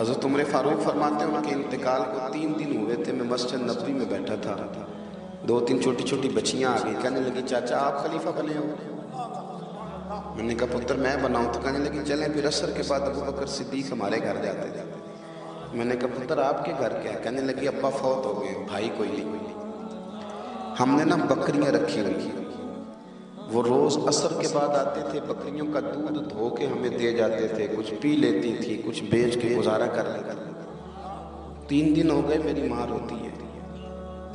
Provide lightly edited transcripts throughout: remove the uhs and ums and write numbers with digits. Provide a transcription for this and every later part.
حضرت عمر فاروق فرماتے ہیں ان کے انتقال کو 3 دن ہوئے تھے، میں مسجد نبوی میں بیٹھا تھا، 2-3 چھوٹی چھوٹی بچیاں آ گئی، کہنے لگی چاچا آپ خلیفہ بنے ہو؟ میں نے کہا پتر میں بناؤں؟ تو کہنے لگی چلیں پھر عصر کے بعد ابو بکر صدیق ہمارے گھر جاتے تھے۔ میں نے کہا پتر آپ کے گھر کیا ہے؟ کہنے لگی ابا فوت ہو گئے، بھائی کوئی نہیں، ہم نے نا بکریاں رکھی ہوئی، وہ روز عصر کے بعد آتے تھے، بکریوں کا دودھ دھو کے ہمیں دے جاتے تھے، کچھ پی لیتی تھی، کچھ بیچ کے گزارا کر لیتی تھی۔ 3 دن ہو گئے، میری ماں روتی ہے،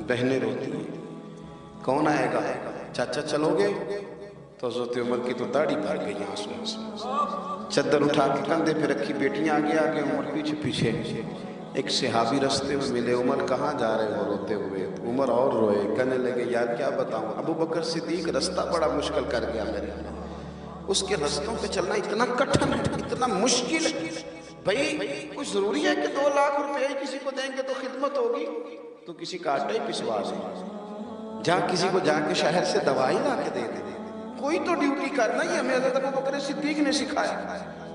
بہنیں روتی ہیں، کون آئے گا؟ چاچا چلو گے؟ تو حضرت عمر کی تو داڑھی بھر گئی آنسوں سے، چادر اٹھا کے کندھے پہ رکھی، بیٹیاں آگے آگے، عمر پیچھے پیچھے۔ ایک صحابی رستے میں ملے، عمر کہاں جا رہے ہو روتے ہوئے؟ عمر اور روئے، کہنے لگے یار کیا بتاؤں، ابو بکر صدیق رستہ بڑا مشکل کر گیا میرے، اس کے رستوں پہ چلنا اتنا کٹھن ہے، اتنا مشکل ہے۔ بھئی کچھ ضروری ہے کہ 2 لاکھ روپے کسی کو دیں گے تو خدمت ہوگی؟ تو کسی کا آٹا ہی پسوا دیں، جا کسی کو جا کے شہر سے دوائی لا کے دے دیں، کوئی تو ڈیوٹی کرنا، یہ ہمیں حضرت ابو بکر صدیق نے سکھایا۔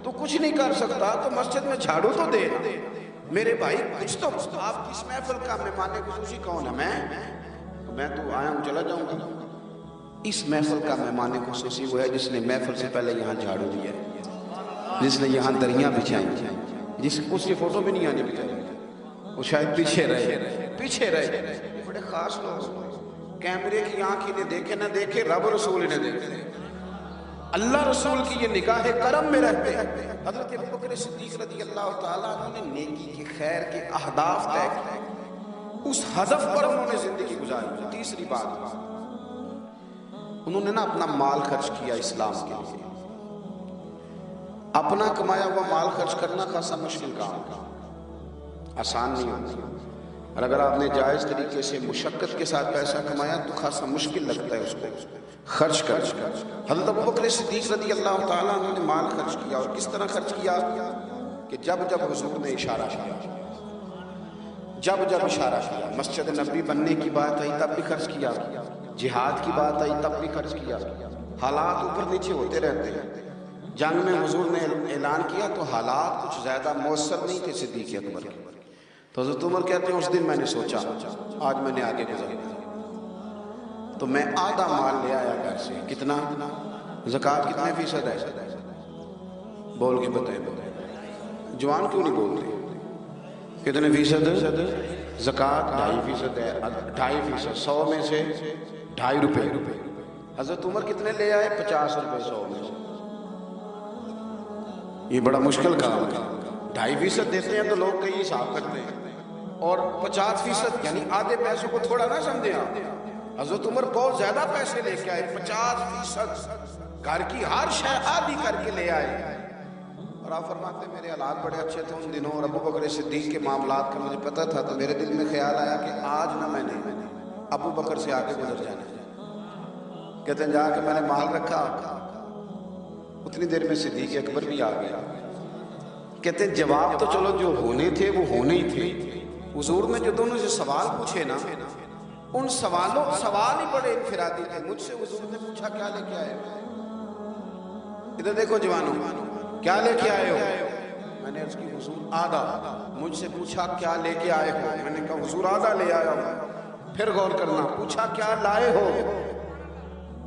تو کچھ نہیں کر سکتا تو مسجد میں جھاڑو تو دے میرے بھائی، کچھ تو۔ آپ کی اس محفل کا مہمان خصوصی کون ہے؟ میں تو آیا ہوں چلا جاؤں گا۔ اس محفل کا مہمان خصوصی وہ ہے جس نے محفل سے پہلے یہاں جھاڑو دیا، جس نے یہاں دریاں بچھائیں، جس اس کی فوٹو بھی نہیں آنی بچائی، وہ شاید پیچھے رہے۔ بڑے خاص لوگ، کیمرے کی آنکھ انہیں دیکھے نہ دیکھے، رب رسول انہیں دیکھے، اللہ رسول کی یہ نگاہ کرم میں رہتے ہیں۔ حضرت ابو بکر صدیق رضی اللہ تعالیٰ عنہ نے نیکی کے خیر کے اہداف طے کیے، اس ہدف پر انہوں نے زندگی گزاری۔ تیسری بات، انہوں نے نا اپنا مال خرچ کیا اسلام کے لیے۔ اپنا کمایا ہوا مال خرچ کرنا خاصا مشکل کام ہے، آسان نہیں ہوتا، اور اگر آپ نے جائز طریقے سے مشقت کے ساتھ پیسہ کمایا تو خاصا مشکل لگتا ہے اس کو خرچ کر۔ حضرت ابو بکر صدیق رضی اللہ تعالیٰ عنہ نے مال خرچ کیا، اور کس طرح خرچ کیا کہ جب حضور نے اشارہ کیا، جب اشارہ کیا، مسجد نبوی بننے کی بات آئی تب بھی خرچ کیا، جہاد کی بات آئی تب بھی خرچ کیا۔ حالات اوپر نیچے ہوتے رہتے ہیں۔ جنگ میں حضور نے اعلان کیا تو حالات کچھ زیادہ مؤثر نہیں تھے صدیق اکبر کے، تو حضرت عمر کہتے ہیں اس دن میں نے سوچا آج میں نے آگے گزرنا، تو میں آدھا مال لے آیا گھر سے۔ کتنا؟ زکوٰۃ کتنے فیصد ہے؟ بول کے بتائیں، جوان کیوں نہیں بولتے؟ کتنے فیصد؟ زکوٰۃ 2.5% ہے، 2.5%، 100 میں سے 2.5 روپے۔ حضرت عمر کتنے لے آئے؟ 50 روپے 100 میں سے۔ یہ بڑا مشکل کام ہے، 2.5% دیتے ہیں تو لوگ کئی حساب کرتے ہیں، اور 50% یعنی آدھے پیسوں کو تھوڑا نہ سمجھیں آپ۔ حضرت عمر بہت زیادہ پیسے لے کے آئے، 50%، گھر کی ہر شے آدھی کر کے لے آئے۔ اور آپ فرماتے ہیں میرے حالات بڑے اچھے تھے ان دنوں، اور ابو بکر صدیق کے معاملات کا مجھے پتہ تھا، تو میرے دل میں خیال آیا کہ آج نہ میں نے ابو بکر سے آگے گزر جانا ہے۔ کہتے ہیں جا کے میں نے مال رکھا، اتنی دیر میں صدیق اکبر بھی آ گیا۔ کہتے ہیں جواب تو چلو جو ہونے تھے وہ ہونے ہی تھے، حضور نے جو دونوں سے سوال پوچھے نا، ان سوال ہی بڑے انفرادی تھے۔ مجھ سے حضور نے پوچھا کیا لے کے آئے ہو؟ ادھر دیکھو جوانوں، کیا لے کے آئے ہو؟ میں نے عرض کی حضور آدھا۔ مجھ سے پوچھا کیا لے کے آئے ہو؟ میں نے کہا حضور آدھا لے آیا ہوں۔ پھر غور کرنا، پوچھا کیا لائے ہو؟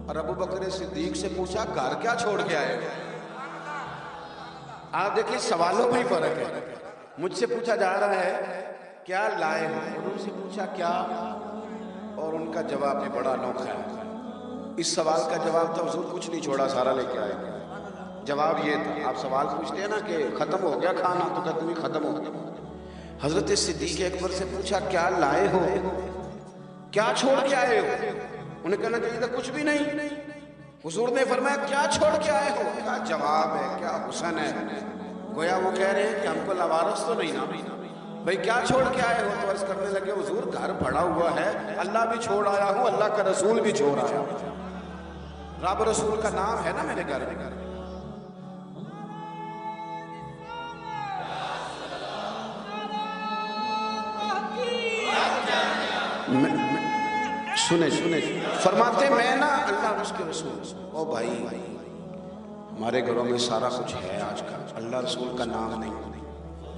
اور ابو بکر صدیق سے پوچھا گھر کیا چھوڑ کے آئے ہو؟ آپ دیکھیں سوالوں میں ہی فرق ہے۔ مجھ سے پوچھا جا رہا ہے کیا لائے ہو، اور ان سے پوچھا کیا، اور ان کا جواب بھی بڑا انوکھا ہے۔ اس سوال کا جواب تھا حضور کچھ نہیں چھوڑا، سارا لے کے آئے۔ جواب یہ تھا، آپ سوال پوچھتے ہیں نا کہ ختم ہو گیا کھانا، تو کہتے ہیں ختم ہو گیا۔ حضرت صدیق اکبر سے پوچھا کیا لائے ہو، کیا چھوڑ کے آئے ہو؟ انہیں کہنا چاہیے تھا کچھ بھی نہیں۔ حضور نے فرمایا کیا چھوڑ کے آئے ہو؟ کیا جواب ہے، کیا حسن ہے، گویا وہ کہہ رہے ہیں کہ ہم کو لوارث تو نہیں نا بھئی، کیا چھوڑ کے آئے ہو؟ تو عرض کرنے لگے حضور گھر پڑا ہوا ہے، اللہ بھی چھوڑ آیا ہوں، اللہ کا رسول بھی چھوڑ آیا ہوں، رب رسول کا نام ہے نا میرے گھر میں۔ سنیں فرماتے میں نا اللہ اس کے رسول، او بھائی ہمارے گھروں میں سارا کچھ ہے آج کل، اللہ رسول کا نام نہیں،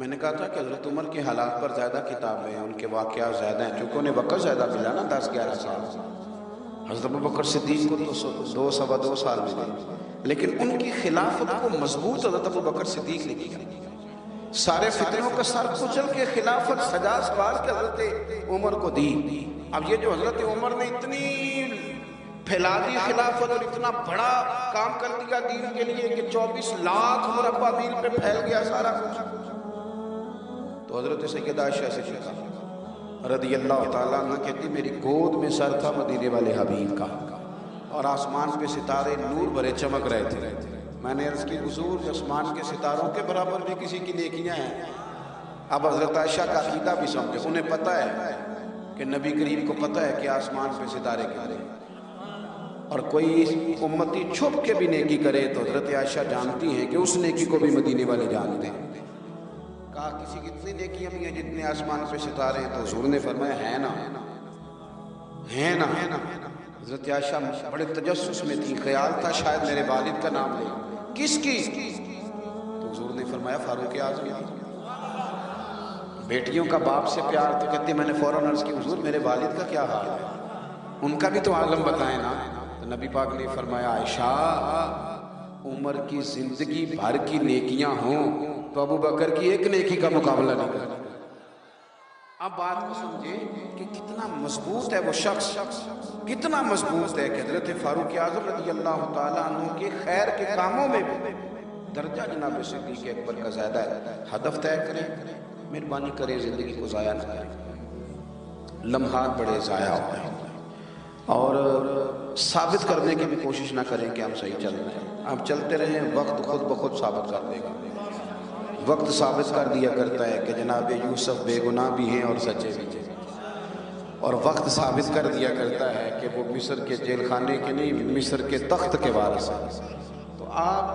میں نے کہا تھا کہ حضرت عمر کے حالات پر زیادہ کتابیں ہیں، ان کے واقعات زیادہ ہیں، چونکہ انہیں وقت زیادہ ملا نا 10-11 سال. حضرت ابوبکر صدیق کو تو 2 سال ملے، لیکن ان کی خلافت کو مضبوط حضرت ابوبکر صدیق نے کیا. سارے فتنوں کا سر کچل کے خلافت سجا سوار کے حضرت عمر کو دی. اب یہ جو حضرت عمر نے اتنی پھیلا دی خلافت اور اتنا بڑا کام کر دیا دین کے لیے کہ 24 لاکھ مربع میل پہ پھیل گیا سارا کچھ، تو حضرت سیدہ عائشہ سے کہا رضی اللہ تعالیٰ عنہ کہتی میری گود میں سر تھا مدینے والے حبیب کا اور آسمان پہ ستارے نور بھرے چمک رہے تھے. میں نے عرض کی حضور آسمان کے ستاروں کے برابر بھی کسی کی نیکیاں ہیں. اب حضرت عائشہ کا عقیدہ بھی سمجھے، انہیں پتہ ہے کہ نبی کریم کو پتہ ہے کہ آسمان پہ ستارے کتنے، اور کوئی امتی چھپ کے بھی نیکی کرے تو حضرت عائشہ جانتی ہیں کہ اس نیکی کو بھی مدینے والے جانتے ہیں. کہا کسی کی اتنی نیکیاں بھی ہیں جتنے آسمان پہ ستارے ہیں، تو حضور نے فرمایا ہے نا. حضرت عائشہ بڑے تجسس میں تھی، خیال تھا شاید میرے والد کا نام لے. کس کی؟ تو حضور نے فرمایا فاروق اعظم کی. بیٹیوں کا باپ سے پیار تو کہتے میں نے فوراً عرض کی حضور میرے والد کا کیا حال ہے، ان کا بھی تو عالم بتائیں نا. تو نبی پاک نے فرمایا عائشہ عمر کی زندگی بھر کی نیکیاں ہوں تو ابو بکر کی ایک نیکی کا مقابلہ نہیں کرتا. اب بات کو سمجھے کہ کتنا مضبوط ہے وہ شخص، کتنا مضبوط ہے کہ حضرت فاروق اعظم رضی اللہ تعالیٰ عنہ کے خیر کے کاموں میں بھی درجہ جناب صدیق اکبر کا زیادہ ہے. ہدف طے کریں، مہربانی کریں زندگی کو ضائع نہ کریں. لمحات بڑے ضائع ہوتے ہیں اور ثابت کرنے کی بھی کوشش نہ کریں کہ ہم صحیح چل رہے ہیں. آپ چلتے رہیں، وقت خود بخود ثابت کر دے گا. وقت ثابت کر دیا کرتا ہے کہ جناب یوسف بے گناہ بھی ہیں اور سچے بھی ہیں، اور وقت ثابت کر دیا کرتا ہے کہ وہ مصر کے جیل خانے کے نہیں مصر کے تخت کے وارث ہیں. تو آپ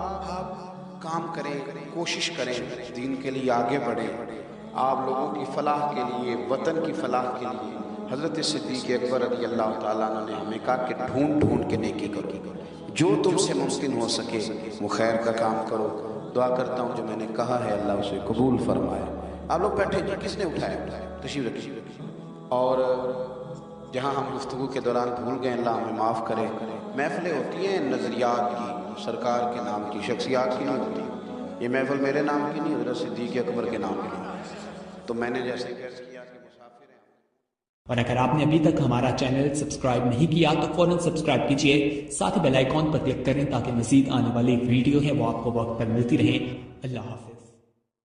کام کریں، کوشش کریں، دین کے لیے آگے بڑھیں، آپ لوگوں کی فلاح کے لیے، وطن کی فلاح کے لیے. حضرت صدیق اکبر رضی اللہ تعالیٰ عنہ نے ہمیں کہا کہ ڈھونڈ ڈھونڈ کے نیکی کرو، جو تم سے ممکن ہو سکے وہ خیر کا کام کرو. دعا کرتا ہوں جو میں نے کہا ہے اللہ اسے قبول فرمائے. آپ لوگ بیٹھے جی، کس نے اٹھایا؟ تشریف رکھیے. اور جہاں ہم گفتگو کے دوران بھول گئے اللہ ہمیں معاف کرے. محفلیں ہوتی ہیں نظریات کی، سرکار کے نام کی، شخصیات کی نہیں ہوتی. یہ محفل میرے نام کی نہیں، حضرت صدیق اکبر کے نام کی نہیں. تو میں نے جیسے عرض کیا کہ مسافر ہیں. اور اگر آپ نے ابھی تک ہمارا چینل سبسکرائب نہیں کیا تو فوراً سبسکرائب کیجئے، ساتھ ہی بیل آئیکن پر کلک کریں تاکہ مزید آنے والی ویڈیو ہے وہ آپ کو وقت پر ملتی رہے. اللہ حافظ.